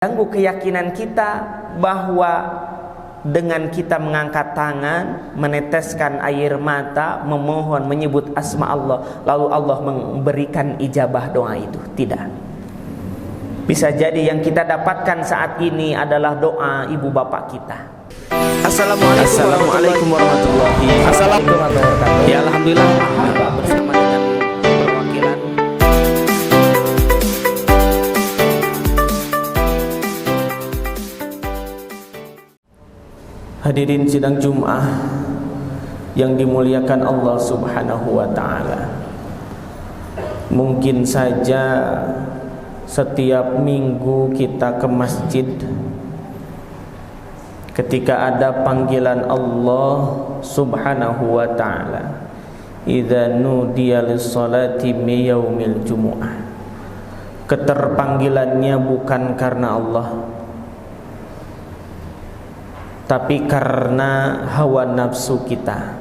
ganggu keyakinan kita bahwa dengan kita mengangkat tangan, meneteskan air mata, memohon, menyebut asma Allah, lalu Allah memberikan ijabah doa itu. Tidak. Bisa jadi yang kita dapatkan saat ini adalah doa ibu bapak kita. Assalamualaikum warahmatullahi wabarakatuh. Ya, alhamdulillah bersama dengan perwakilan hadirin sidang Jum'ah yang dimuliakan Allah Subhanahu wa ta'ala. Mungkin saja setiap minggu kita ke masjid, ketika ada panggilan Allah Subhanahu wa ta'ala, idza nudiya lis-salati min yaumil jumu'ah, keterpanggilannya bukan karena Allah, tapi karena hawa nafsu kita.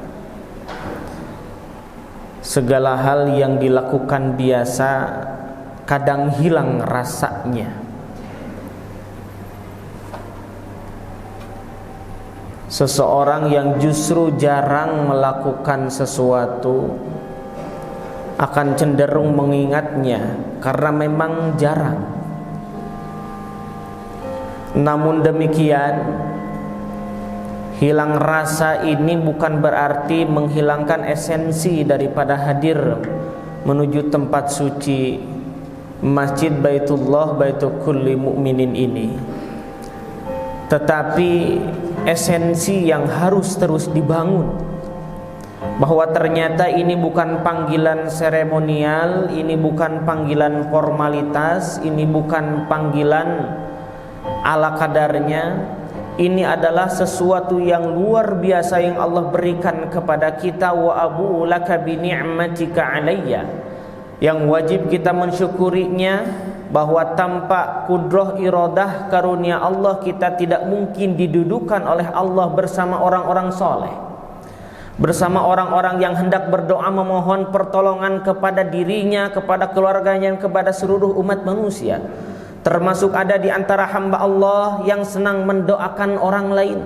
Segala hal yang dilakukan biasa kadang hilang rasanya. Seseorang yang justru jarang melakukan sesuatu akan cenderung mengingatnya karena memang jarang. Namun demikian, hilang rasa ini bukan berarti menghilangkan esensi daripada hadir menuju tempat suci Masjid Baitullah, Baitul Kulli Mu'minin ini. Tetapi esensi yang harus terus dibangun, bahwa ternyata ini bukan panggilan seremonial, ini bukan panggilan formalitas, ini bukan panggilan ala kadarnya. Ini adalah sesuatu yang luar biasa yang Allah berikan kepada kita. Wa abu laka bi ni'matika alayya, yang wajib kita mensyukurinya, bahwa tanpa kudrah iradah karunia Allah kita tidak mungkin didudukan oleh Allah bersama orang-orang soleh, bersama orang-orang yang hendak berdoa memohon pertolongan kepada dirinya, kepada keluarganya, kepada seluruh umat manusia. Termasuk ada di antara hamba Allah yang senang mendoakan orang lain,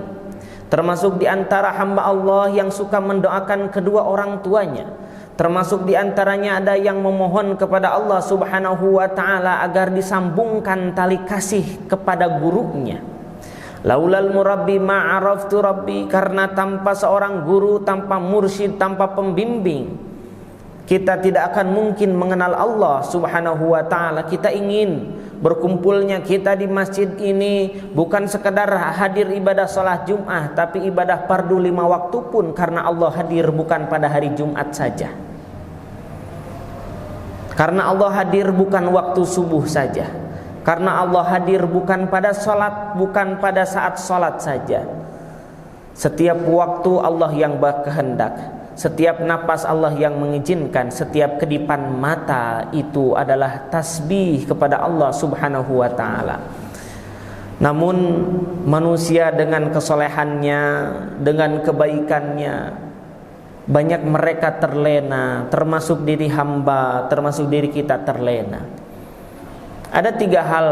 termasuk di antara hamba Allah yang suka mendoakan kedua orang tuanya, termasuk di antaranya ada yang memohon kepada Allah Subhanahu wa ta'ala agar disambungkan tali kasih kepada gurunya. Laulal murabbi ma'araftu rabbi, karena tanpa seorang guru, tanpa mursyid, tanpa pembimbing, kita tidak akan mungkin mengenal Allah Subhanahu wa ta'ala. Kita ingin berkumpulnya kita di masjid ini bukan sekedar hadir ibadah sholat Jum'ah, tapi ibadah fardu 5 waktu pun, karena Allah hadir bukan pada hari Jumat saja, karena Allah hadir bukan waktu subuh saja, karena Allah hadir bukan pada sholat, bukan pada saat sholat saja. Setiap waktu Allah yang berkehendak, setiap napas Allah yang mengizinkan, setiap kedipan mata itu adalah tasbih kepada Allah Subhanahu wa ta'ala. Namun manusia dengan kesolehannya, dengan kebaikannya, banyak mereka terlena, termasuk diri hamba, termasuk diri kita terlena. Ada 3 hal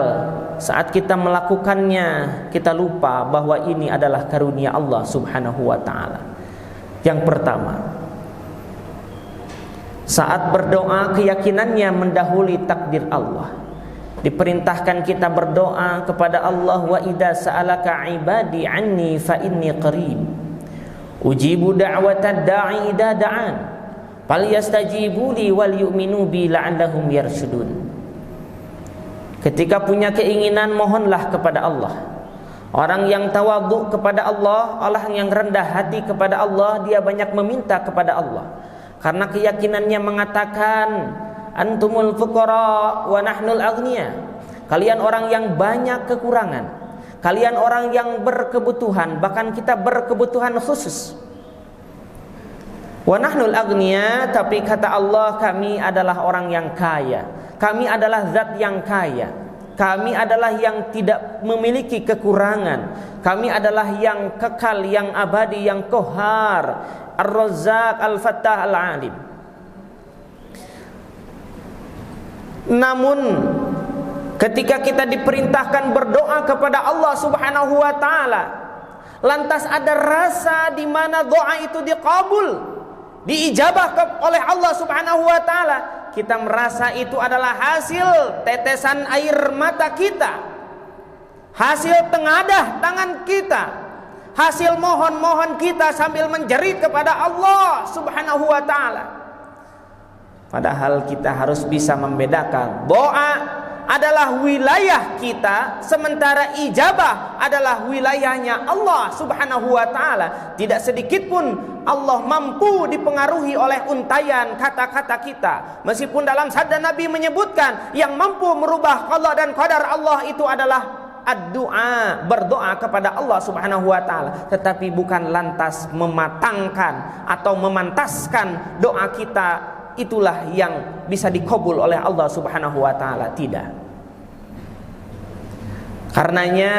saat kita melakukannya kita lupa bahwa ini adalah karunia Allah Subhanahu wa ta'ala. Yang pertama, saat berdoa keyakinannya mendahului takdir Allah. Diperintahkan kita berdoa kepada Allah, wa idza sa'alaka ibadi anni fa inni qarib ujibu da'watad da'i idza da'an falyastajibu li wal yu'minu bi la'allahum yarshudun. Ketika punya keinginan, mohonlah kepada Allah. Orang yang tawadhu kepada Allah, orang yang rendah hati kepada Allah, dia banyak meminta kepada Allah, karena keyakinannya mengatakan antumul fuqara wa nahnul aghnia. Kalian orang yang banyak kekurangan, kalian orang yang berkebutuhan, bahkan kita berkebutuhan khusus. Wa nahnul aghnia, tapi kata Allah, kami adalah orang yang kaya, kami adalah zat yang kaya, kami adalah yang tidak memiliki kekurangan, kami adalah yang kekal, yang abadi, yang Qahhar, Ar-Razzaq, Al-Fattah, Al-Alim. Namun Ketika kita diperintahkan berdoa kepada Allah Subhanahu wa taala, lantas ada rasa di mana doa itu diqabul, diijabah oleh Allah Subhanahu wa taala, kita merasa itu adalah hasil tetesan air mata kita, hasil tengadah tangan kita, hasil mohon-mohon kita sambil menjerit kepada Allah Subhanahu wa taala. Padahal kita harus bisa membedakan, doa adalah wilayah kita, sementara ijabah adalah wilayahnya Allah Subhanahu wa taala. Tidak sedikit pun Allah mampu dipengaruhi oleh untayan kata-kata kita. Meskipun dalam sabda Nabi menyebutkan yang mampu merubah qada dan qadar Allah itu adalah ad-du'a, berdoa kepada Allah Subhanahu wa taala, tetapi bukan lantas mematangkan atau memantaskan doa kita itulah yang bisa dikabul oleh Allah Subhanahu wa taala. Tidak. Karenanya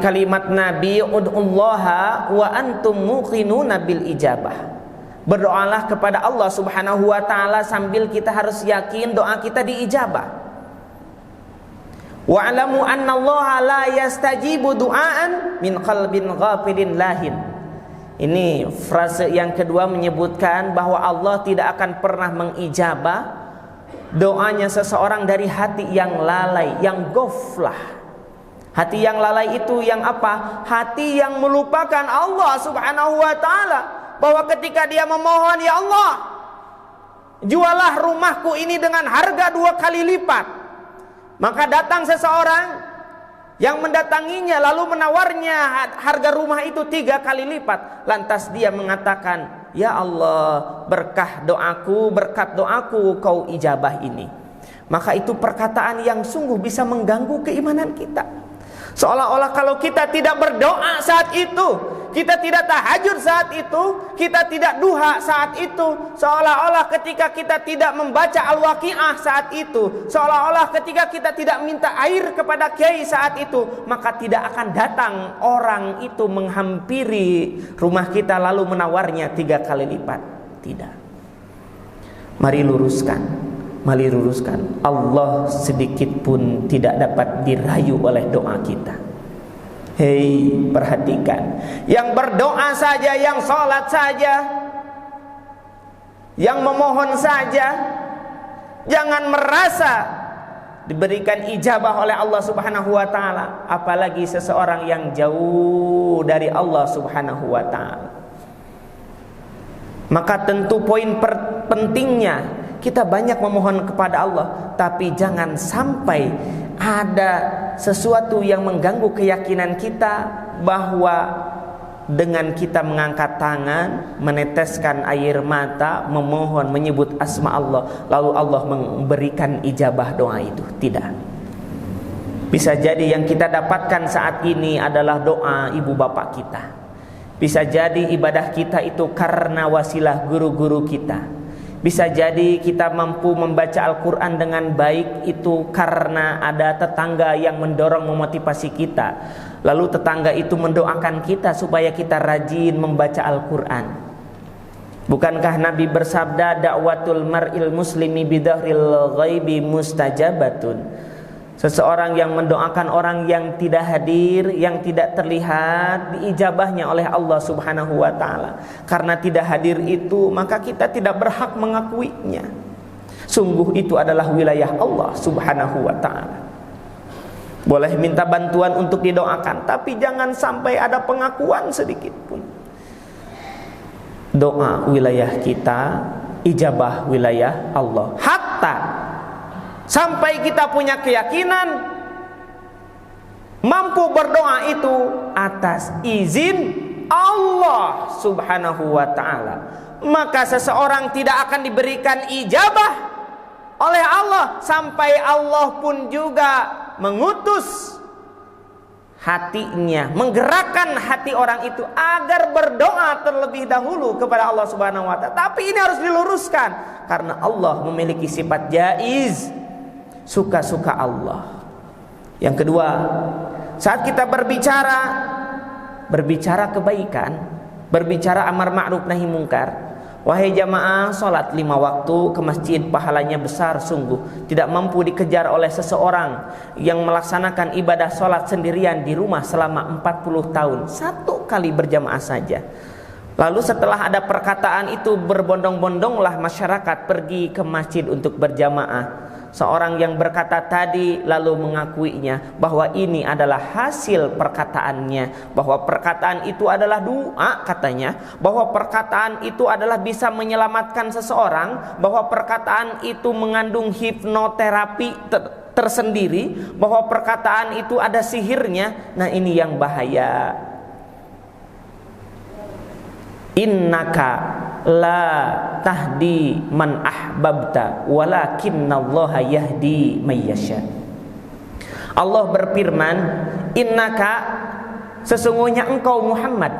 kalimat Nabi, ud'ullaha wa antum muqinuna bil ijabah. Berdoalah kepada Allah Subhanahu wa taala sambil kita harus yakin doa kita diijabah. Wa'lamu annallaha la yastajibu du'aan min qalbin ghafilin lahin. Ini frase yang kedua menyebutkan bahwa Allah tidak akan pernah mengijabah doanya seseorang dari hati yang lalai, yang ghaflah. Hati yang lalai itu yang apa? Hati yang melupakan Allah Subhanahu wa taala, bahwa ketika dia memohon, ya Allah, jualah rumahku ini dengan harga 2 kali lipat. Maka datang seseorang yang mendatanginya lalu menawarnya harga rumah itu 3 kali lipat. Lantas dia mengatakan, ya Allah, berkah doaku, berkat doaku kau ijabah ini. Maka itu perkataan yang sungguh bisa mengganggu keimanan kita. Seolah-olah kalau kita tidak berdoa saat itu, kita tidak tahajud saat itu, kita tidak duha saat itu, seolah-olah ketika kita tidak membaca Al-Waqiah saat itu, seolah-olah ketika kita tidak minta air kepada kiai saat itu, maka tidak akan datang orang itu menghampiri rumah kita lalu menawarnya 3 kali lipat. Tidak. Mari luruskan. Allah sedikit pun tidak dapat dirayu oleh doa kita. Hei, perhatikan, yang berdoa saja, yang sholat saja, yang memohon saja, jangan merasa diberikan ijabah oleh Allah Subhanahu wa taala, apalagi seseorang yang jauh dari Allah Subhanahu wa taala. Maka tentu poin pentingnya kita banyak memohon kepada Allah, tapi jangan sampai ada sesuatu yang mengganggu keyakinan kita bahwa dengan kita mengangkat tangan, meneteskan air mata, memohon, menyebut asma Allah, lalu Allah memberikan ijabah doa itu. Tidak. Bisa jadi yang kita dapatkan saat ini adalah doa ibu bapak kita. Bisa jadi ibadah kita itu karena wasilah guru-guru kita. Bisa jadi kita mampu membaca Al-Quran dengan baik itu karena ada tetangga yang mendorong, memotivasi kita. Lalu tetangga itu mendoakan kita supaya kita rajin membaca Al-Quran. Bukankah Nabi bersabda, da'watul mar'il muslimi bidahril ghaibi mustajabatun. Seseorang yang mendoakan orang yang tidak hadir, yang tidak terlihat, diijabahnya oleh Allah Subhanahu wa taala. Karena tidak hadir itu, maka kita tidak berhak mengakuinya. Sungguh itu adalah wilayah Allah Subhanahu wa taala. Boleh minta bantuan untuk didoakan, tapi jangan sampai ada pengakuan sedikit pun. Doa wilayah kita, ijabah wilayah Allah. Hatta sampai kita punya keyakinan mampu berdoa itu atas izin Allah Subhanahu wa ta'ala, maka seseorang tidak akan diberikan ijabah oleh Allah sampai Allah pun juga mengutus hatinya, menggerakkan hati orang itu agar berdoa terlebih dahulu kepada Allah Subhanahu wa ta'ala. Tapi ini harus diluruskan, karena Allah memiliki sifat jaiz, suka-suka Allah. Yang kedua, saat kita berbicara kebaikan, berbicara amar ma'ruf nahi mungkar, Wahai jamaah, salat 5 waktu ke masjid pahalanya besar sungguh. Tidak mampu dikejar oleh seseorang yang melaksanakan ibadah salat sendirian di rumah selama 40 tahun. 1 kali berjamaah saja. Lalu setelah ada perkataan itu, berbondong-bondonglah masyarakat pergi ke masjid untuk berjamaah. Seorang yang berkata tadi lalu mengakuinya bahwa ini adalah hasil perkataannya, bahwa perkataan itu adalah doa katanya, bahwa perkataan itu adalah bisa menyelamatkan seseorang, bahwa perkataan itu mengandung hipnoterapi tersendiri, bahwa perkataan itu ada sihirnya. Nah, ini yang bahaya. Innaka la tahdi man ahbabta walakinnallaha yahdi may yasha. Allah berfirman, innaka, sesungguhnya engkau Muhammad,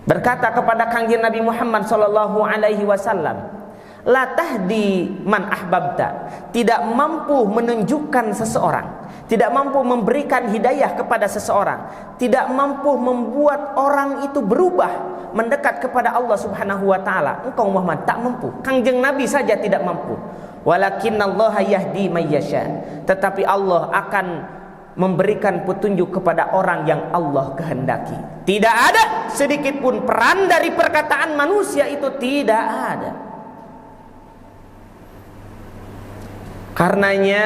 berkata kepada kanjeng Nabi Muhammad sallallahu alaihi wasallam, la tahdi man ahbabta, tidak mampu menunjukkan seseorang, tidak mampu memberikan hidayah kepada seseorang, tidak mampu membuat orang itu berubah mendekat kepada Allah Subhanahu wa taala. Engkau Muhammad tak mampu. Kanjeng Nabi saja tidak mampu. Walakinnallaha yahdi may yasha. Tetapi Allah akan memberikan petunjuk kepada orang yang Allah kehendaki. Tidak ada sedikit pun peran dari perkataan manusia, itu tidak ada. Karenanya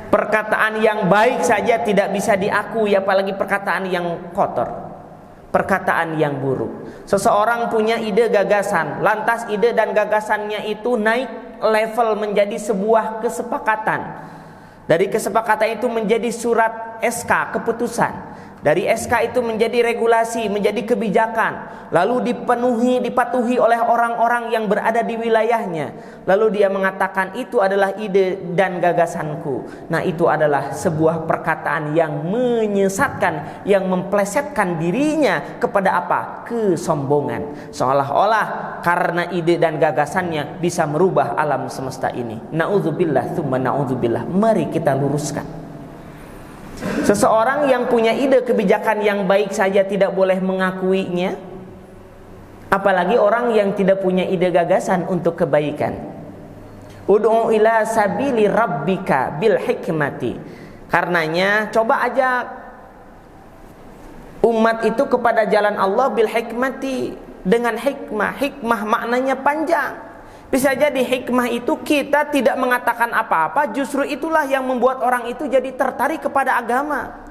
perkataan yang baik saja tidak bisa diakui, apalagi perkataan yang kotor, perkataan yang buruk. Seseorang punya ide gagasan, lantas ide dan gagasannya itu naik level menjadi sebuah kesepakatan. Dari kesepakatan itu menjadi surat SK, keputusan. Dari SK itu menjadi regulasi, menjadi kebijakan. Lalu dipatuhi oleh orang-orang yang berada di wilayahnya. Lalu dia mengatakan itu adalah ide dan gagasanku. Nah, itu adalah sebuah perkataan yang menyesatkan, yang memplesetkan dirinya kepada apa? Kesombongan. Seolah-olah karena ide dan gagasannya bisa merubah alam semesta ini. Na'udzubillah tsumma na'udzubillah. Mari kita luruskan. Seseorang yang punya ide kebijakan yang baik saja tidak boleh mengakuinya, apalagi orang yang tidak punya ide gagasan untuk kebaikan. Ud'u ila sabili rabbika bil hikmati. Karenanya coba ajak umat itu kepada jalan Allah bil hikmati, dengan hikmah. Hikmah maknanya panjang. Bisa jadi hikmah itu kita tidak mengatakan apa-apa, justru itulah yang membuat orang itu jadi tertarik kepada agama.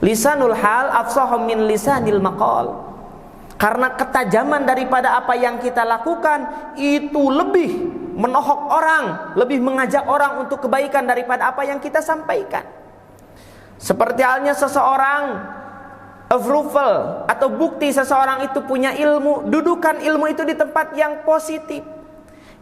Lisanul hal afsahu min lisanil maqal. Karena ketajaman daripada apa yang kita lakukan itu lebih menohok orang, lebih mengajak orang untuk kebaikan daripada apa yang kita sampaikan. Seperti halnya seseorang approval atau bukti seseorang itu punya ilmu, dudukan ilmu itu di tempat yang positif.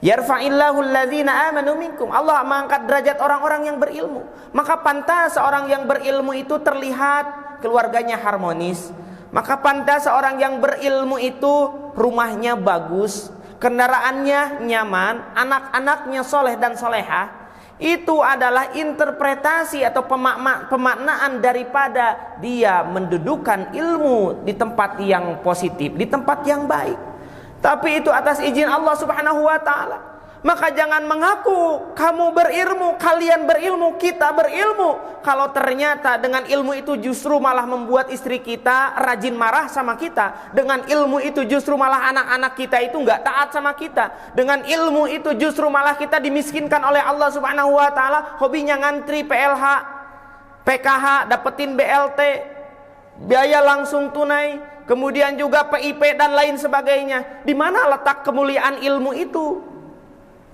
Yarfa'illahu alladzina amanu minkum. Allah mengangkat derajat orang-orang yang berilmu. Maka pantas seorang yang berilmu itu terlihat keluarganya harmonis. Maka pantas seorang yang berilmu itu rumahnya bagus, kendaraannya nyaman, anak-anaknya soleh dan solehah. Itu adalah interpretasi atau pemaknaan daripada dia mendudukan ilmu di tempat yang positif, di tempat yang baik. Tapi itu atas izin Allah Subhanahu wa taala. Maka jangan mengaku kamu berilmu, kalian berilmu, kita berilmu, kalau ternyata dengan ilmu itu justru malah membuat istri kita rajin marah sama kita. Dengan ilmu itu justru malah anak-anak kita itu nggak taat sama kita. Dengan ilmu itu justru malah kita dimiskinkan oleh Allah Subhanahu wa taala. Hobinya ngantri PLH, PKH, dapetin BLT, biaya langsung tunai, kemudian juga PIP dan lain sebagainya. Di mana letak kemuliaan ilmu itu?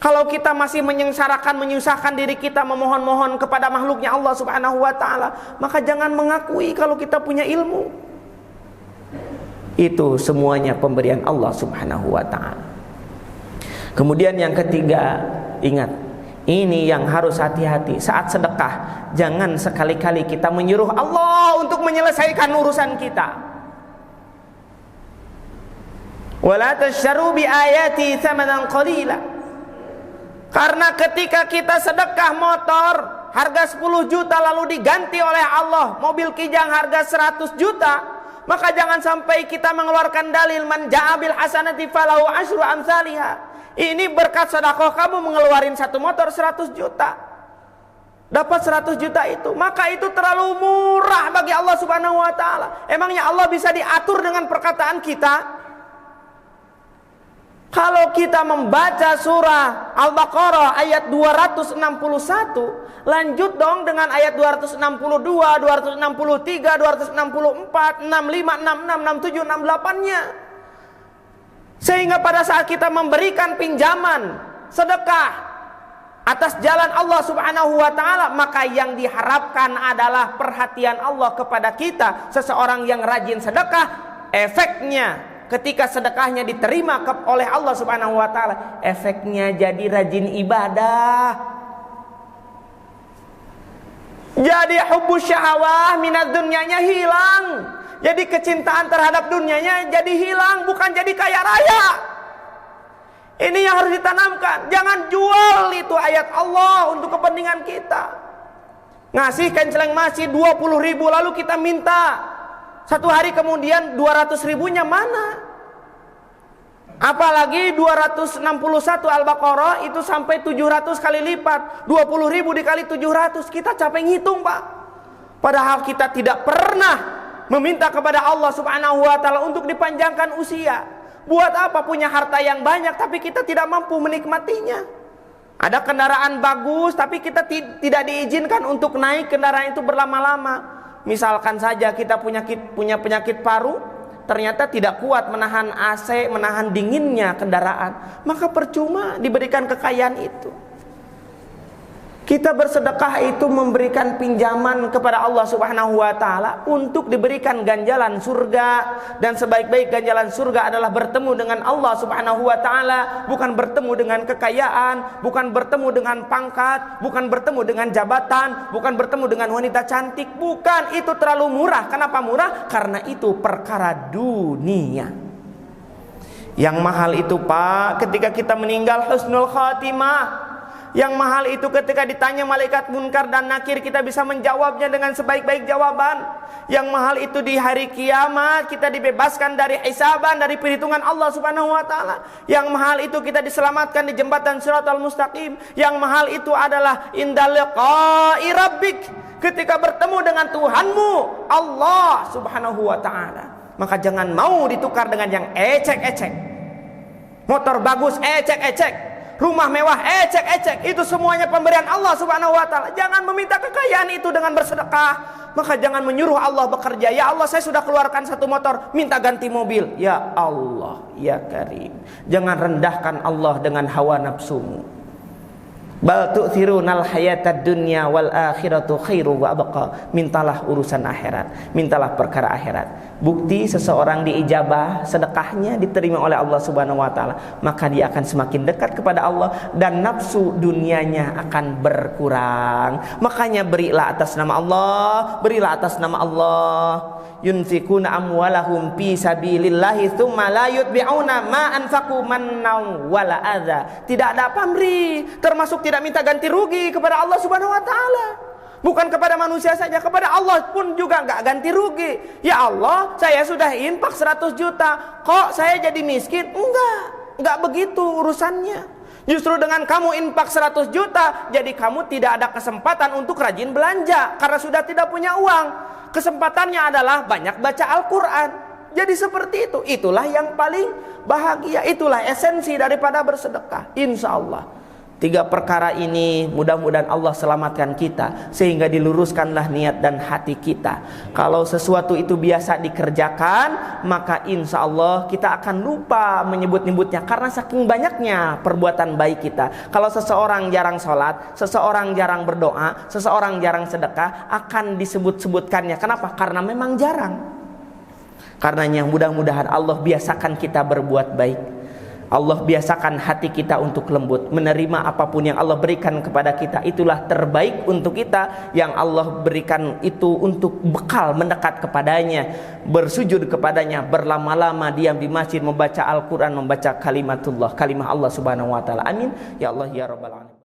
Kalau kita masih menyengsarakan, menyusahkan diri kita, memohon-mohon kepada makhluknya Allah Subhanahu wa ta'ala, maka jangan mengakui kalau kita punya ilmu. Itu semuanya pemberian Allah Subhanahu wa ta'ala. Kemudian yang ketiga, ingat, ini yang harus hati-hati saat sedekah. Jangan sekali-kali kita menyuruh Allah untuk menyelesaikan urusan kita. Wala tasyaru bi ayati tsamanan qalila. Karena ketika kita sedekah motor harga 10 juta lalu diganti oleh Allah mobil kijang harga 100 juta, Maka jangan sampai kita mengeluarkan dalil man ja'a bil hasanati falahu asyru amsalihha. Ini berkat sedekah kamu mengeluarin satu motor 100 juta. Dapat 100 juta itu, maka itu terlalu murah bagi Allah Subhanahu wa taala. Emangnya Allah bisa diatur dengan perkataan kita? Kalau kita membaca surah Al-Baqarah ayat 261, lanjut dong dengan ayat 262, 263, 264, 65, 66, 67, 68-nya. Sehingga pada saat kita memberikan pinjaman, sedekah atas jalan Allah Subhanahu wa taala, maka yang diharapkan adalah perhatian Allah kepada kita. Seseorang yang rajin sedekah, efeknya ketika sedekahnya diterima oleh Allah Subhanahu wa taala, efeknya jadi rajin ibadah. Jadi hubbus syahwah minad dunyanya hilang. Jadi kecintaan terhadap dunianya jadi hilang, bukan jadi kaya raya. Ini yang harus ditanamkan. Jangan jual itu ayat Allah untuk kepentingan kita. Ngasih kenceleng masih 20.000 lalu kita minta. Satu hari kemudian 200 ribunya mana? Apalagi 261 Al-Baqarah itu sampai 700 kali lipat. 20.000 dikali 700, kita capek ngitung, Pak. Padahal kita tidak pernah meminta kepada Allah Subhanahu wa taala untuk dipanjangkan usia. Buat apa punya harta yang banyak tapi kita tidak mampu menikmatinya? Ada kendaraan bagus tapi kita tidak diizinkan untuk naik kendaraan itu berlama-lama. Misalkan saja kita punya penyakit paru, ternyata tidak kuat menahan AC, menahan dinginnya kendaraan, maka percuma diberikan kekayaan itu. Kita bersedekah itu memberikan pinjaman kepada Allah Subhanahu wa taala untuk diberikan ganjalan surga, dan sebaik-baik ganjalan surga adalah bertemu dengan Allah Subhanahu wa taala, bukan bertemu dengan kekayaan, bukan bertemu dengan pangkat, bukan bertemu dengan jabatan, bukan bertemu dengan wanita cantik, bukan. Itu terlalu murah. Kenapa murah? Karena itu perkara dunia. Yang mahal itu, Pak, ketika kita meninggal husnul khatimah. Yang mahal itu ketika ditanya malaikat munkar dan nakir, kita bisa menjawabnya dengan sebaik-baik jawaban. Yang mahal itu di hari kiamat, kita dibebaskan dari hisaban, dari perhitungan Allah Subhanahu wa taala. Yang mahal itu kita diselamatkan di jembatan Shiratal Mustaqim. Yang mahal itu adalah indal liqa'i rabbik, ketika bertemu dengan Tuhanmu Allah Subhanahu wa taala. Maka jangan mau ditukar dengan yang ecek-ecek. Motor bagus ecek-ecek, rumah mewah ecek-ecek, itu semuanya pemberian Allah Subhanahu wa taala. Jangan meminta kekayaan itu dengan bersedekah. Maka jangan menyuruh Allah bekerja. Ya Allah, saya sudah keluarkan satu motor, minta ganti mobil. Ya Allah, ya Karim, jangan rendahkan Allah dengan hawa nafsumu. Bal tu'thirunal hayatad dunya wal akhiratu khairu wa abqa. Mintalah urusan akhirat, mintalah perkara akhirat. Bukti seseorang diijabah sedekahnya diterima oleh Allah Subhanahu wa taala, maka dia akan semakin dekat kepada Allah dan nafsu dunianya akan berkurang. Makanya berilah atas nama Allah, berilah atas nama Allah. Yunfikuna amwalahum fi sabilillahi tsumma la yutbi'una ma anfaqu mannaw wala adza. Tidak ada pamrih, termasuk tidak minta ganti rugi kepada Allah Subhanahu wa taala. Bukan kepada manusia saja, kepada Allah pun juga enggak ganti rugi. Ya Allah, saya sudah infak 100 juta, kok saya jadi miskin? Enggak begitu urusannya. Justru dengan kamu infak 100 juta, jadi kamu tidak ada kesempatan untuk rajin belanja karena sudah tidak punya uang. Kesempatannya adalah banyak baca Al-Quran. Jadi seperti itu. Itulah yang paling bahagia. Itulah esensi daripada bersedekah, insya Allah. 3 perkara ini mudah-mudahan Allah selamatkan kita, sehingga diluruskanlah niat dan hati kita. Kalau sesuatu itu biasa dikerjakan, maka insya Allah kita akan lupa menyebut-nyebutnya karena saking banyaknya perbuatan baik kita. Kalau seseorang jarang sholat, seseorang jarang berdoa, seseorang jarang sedekah, akan disebut-sebutkannya. Kenapa? Karena memang jarang. Karenanya mudah-mudahan Allah biasakan kita berbuat baik. Allah biasakan hati kita untuk lembut, menerima apapun yang Allah berikan kepada kita. Itulah terbaik untuk kita. Yang Allah berikan itu untuk bekal mendekat kepadanya, bersujud kepadanya, berlama-lama diam di masjid, membaca Al-Quran, membaca kalimatullah, kalimah Allah Subhanahu wa taala. Amin ya Allah ya rabbal alamin.